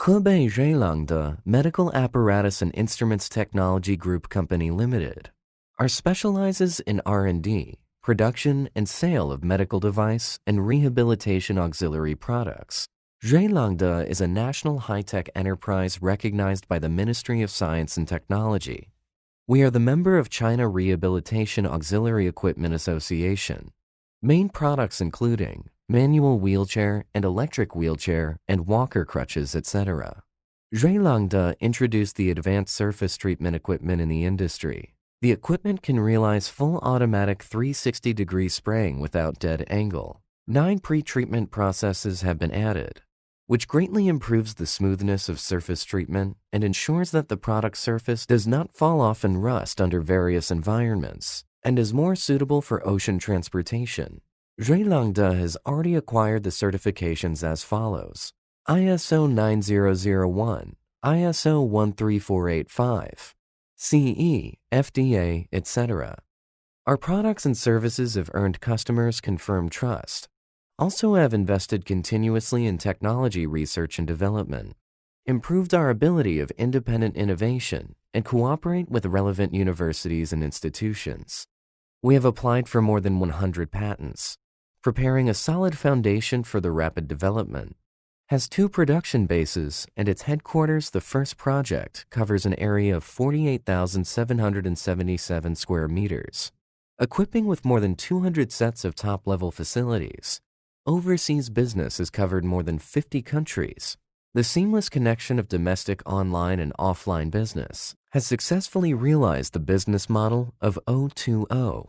Hebei Ruilangde Medical Apparatus and Instruments Technology Group Company Limited are specializes in R&D, production and sale of medical device and rehabilitation auxiliary products. Ruilangde is a national high-tech enterprise recognized by the Ministry of Science and Technology. We are the member of China Rehabilitation Auxiliary Equipment Association. Main products including manual wheelchair and electric wheelchair and walker crutches, etc. Ruilangde introduced the advanced surface treatment equipment in the industry. The equipment can realize full automatic 360-degree spraying without dead angle. 9 pre-treatment processes have been added, which greatly improves the smoothness of surface treatment and ensures that the product surface does not fall off and rust under various environments, and is more suitable for ocean transportation. Ruilangde has already acquired the certifications as follows: ISO 9001, ISO 13485, CE, FDA, etc. Our products and services have earned customers' confirmed trust. Also have invested continuously in technology research and development, improved our ability of independent innovation, and cooperate with relevant universities and institutions. We have applied for more than 100 patents, preparing a solid foundation for the rapid development. Has 2 production bases, and its headquarters, the first project, covers an area of 48,777 square meters, equipping with more than 200 sets of top-level facilities. Overseas business has covered more than 50 countries. The seamless connection of domestic online and offline business has successfully realized the business model of O2O.